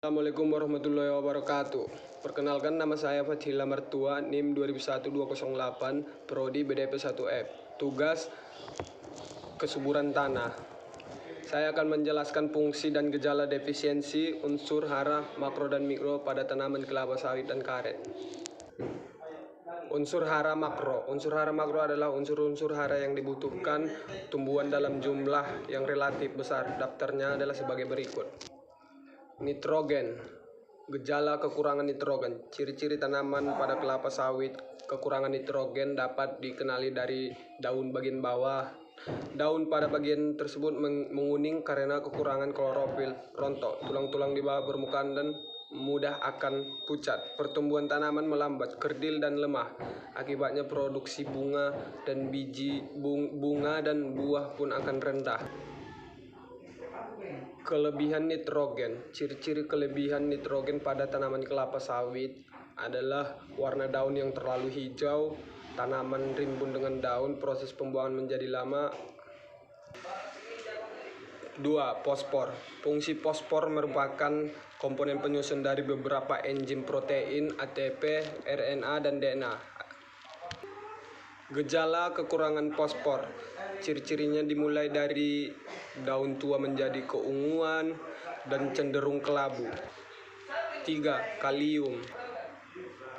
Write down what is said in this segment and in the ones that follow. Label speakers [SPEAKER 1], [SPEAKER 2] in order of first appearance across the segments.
[SPEAKER 1] Assalamualaikum warahmatullahi wabarakatuh. Perkenalkan, nama saya Fathila Martua, NIM 201208, Prodi BDP 1F. Tugas kesuburan tanah. Saya akan menjelaskan fungsi dan gejala defisiensi unsur hara makro dan mikro pada tanaman kelapa sawit dan karet. Unsur hara makro. Unsur hara makro adalah unsur-unsur hara yang dibutuhkan tumbuhan dalam jumlah yang relatif besar. Daftarnya adalah sebagai berikut. Nitrogen. Gejala kekurangan nitrogen. Ciri-ciri tanaman pada kelapa sawit kekurangan nitrogen dapat dikenali dari daun bagian bawah. Daun pada bagian tersebut menguning karena kekurangan klorofil, rontok, tulang-tulang di bawah permukaan dan mudah akan pucat. Pertumbuhan tanaman melambat, kerdil dan lemah. Akibatnya produksi bunga dan biji bunga dan buah pun akan rendah. Kelebihan nitrogen. Ciri-ciri kelebihan nitrogen pada tanaman kelapa sawit adalah warna daun yang terlalu hijau, tanaman rimbun dengan daun, proses pembuahan menjadi lama. 2. Fosfor. Fungsi fosfor merupakan komponen penyusun dari beberapa enzim protein, ATP, RNA, dan DNA. Gejala kekurangan fosfor. Ciri-cirinya dimulai dari daun tua menjadi keunguan dan cenderung kelabu. 3. Kalium.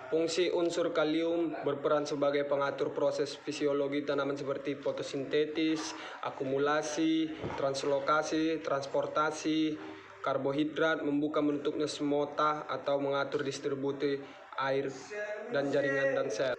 [SPEAKER 1] Fungsi unsur kalium berperan sebagai pengatur proses fisiologi tanaman seperti fotosintesis, akumulasi, translokasi, transportasi karbohidrat, membuka menutupnya semota atau mengatur distribusi air dan jaringan dan sel.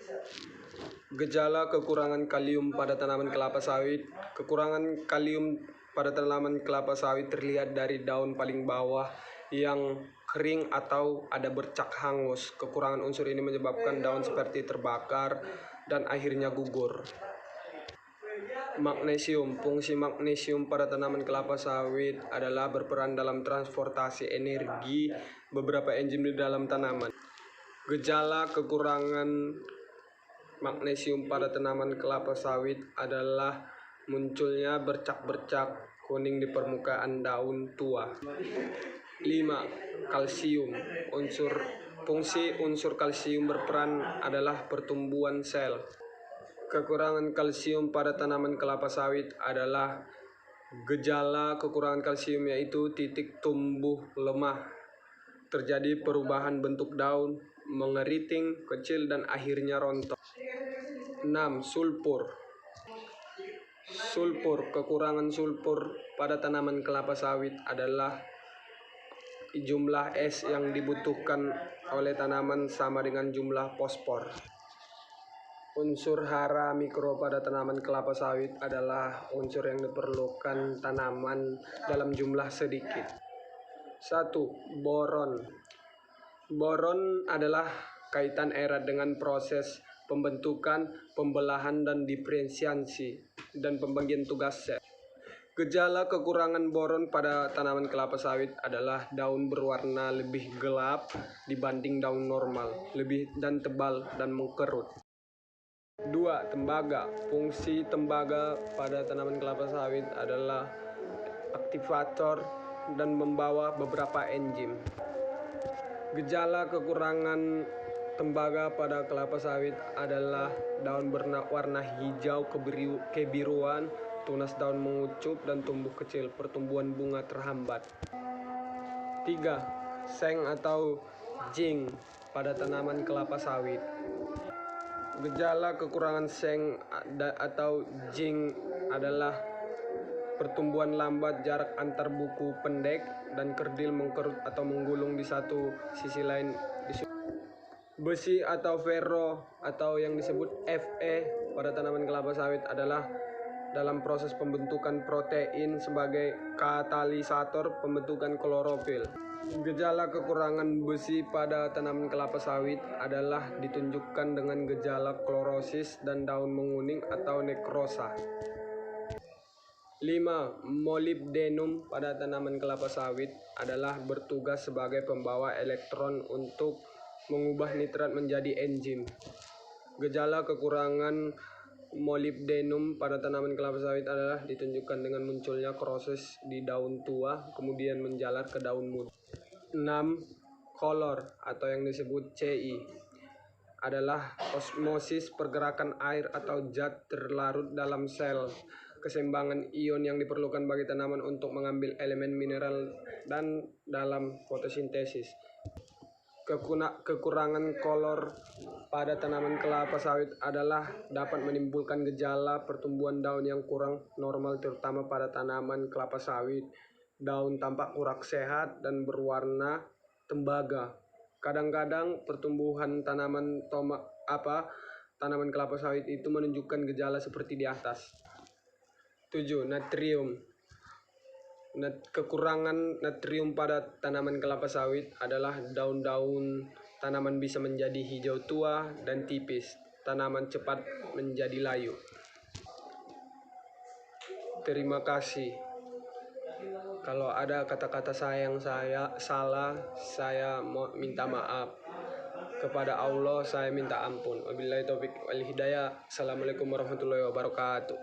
[SPEAKER 1] Gejala kekurangan kalium pada tanaman kelapa sawit. Kekurangan kalium pada tanaman kelapa sawit terlihat dari daun paling bawah yang kering atau ada bercak hangus. Kekurangan unsur ini menyebabkan daun seperti terbakar dan akhirnya gugur. Magnesium. Fungsi magnesium pada tanaman kelapa sawit adalah berperan dalam transportasi energi beberapa enzim di dalam tanaman. Gejala kekurangan magnesium pada tanaman kelapa sawit adalah munculnya bercak-bercak kuning di permukaan daun tua. 5. Kalsium. Fungsi unsur kalsium berperan adalah pertumbuhan sel. Kekurangan kalsium pada tanaman kelapa sawit adalah gejala kekurangan kalsium yaitu titik tumbuh lemah, terjadi perubahan bentuk daun, mengeriting, kecil, dan akhirnya rontok. 6. Sulfur. Kekurangan sulfur pada tanaman kelapa sawit adalah jumlah es yang dibutuhkan oleh tanaman sama dengan jumlah fosfor. Unsur hara mikro pada tanaman kelapa sawit adalah unsur yang diperlukan tanaman dalam jumlah sedikit. 1. Boron. Boron adalah kaitan erat dengan proses pembentukan, pembelahan, dan diferensiasi dan pembagian tugas sel. Gejala kekurangan boron pada tanaman kelapa sawit adalah daun berwarna lebih gelap dibanding daun normal, lebih dan tebal dan mengkerut. 2. Tembaga. Fungsi tembaga pada tanaman kelapa sawit adalah aktivator dan membawa beberapa enzim. Gejala kekurangan tembaga pada kelapa sawit adalah daun berwarna hijau kebiruan, tunas daun mengucup dan tumbuh kecil, pertumbuhan bunga terhambat. 3. Seng atau zinc pada tanaman kelapa sawit. Gejala kekurangan seng atau zinc adalah pertumbuhan lambat, jarak antar buku pendek, dan kerdil mengkerut atau menggulung di satu sisi lain. Besi atau ferro atau yang disebut Fe pada tanaman kelapa sawit adalah dalam proses pembentukan protein sebagai katalisator pembentukan klorofil. Gejala kekurangan besi pada tanaman kelapa sawit adalah ditunjukkan dengan gejala klorosis dan daun menguning atau nekrosa. 5. Molybdenum pada tanaman kelapa sawit adalah bertugas sebagai pembawa elektron untuk mengubah nitrat menjadi enzim. Gejala kekurangan molybdenum pada tanaman kelapa sawit adalah ditunjukkan dengan munculnya kroses di daun tua, kemudian menjalar ke daun muda. 6. Kolor atau yang disebut CI adalah osmosis, pergerakan air atau zat terlarut dalam sel, keseimbangan ion yang diperlukan bagi tanaman untuk mengambil elemen mineral dan dalam fotosintesis. Kekurangan kolor pada tanaman kelapa sawit adalah dapat menimbulkan gejala pertumbuhan daun yang kurang normal, terutama pada tanaman kelapa sawit. Daun tampak kurang sehat dan berwarna tembaga. Kadang-kadang pertumbuhan tanaman kelapa sawit itu menunjukkan gejala seperti di atas. 7. Natrium. Kekurangan natrium pada tanaman kelapa sawit adalah daun-daun tanaman bisa menjadi hijau tua dan tipis. Tanaman cepat menjadi layu. Terima kasih. Kalau ada kata-kata yang saya salah, saya minta maaf. Kepada Allah saya minta ampun. Wabillahi taufik wal hidayah. Assalamualaikum warahmatullahi wabarakatuh.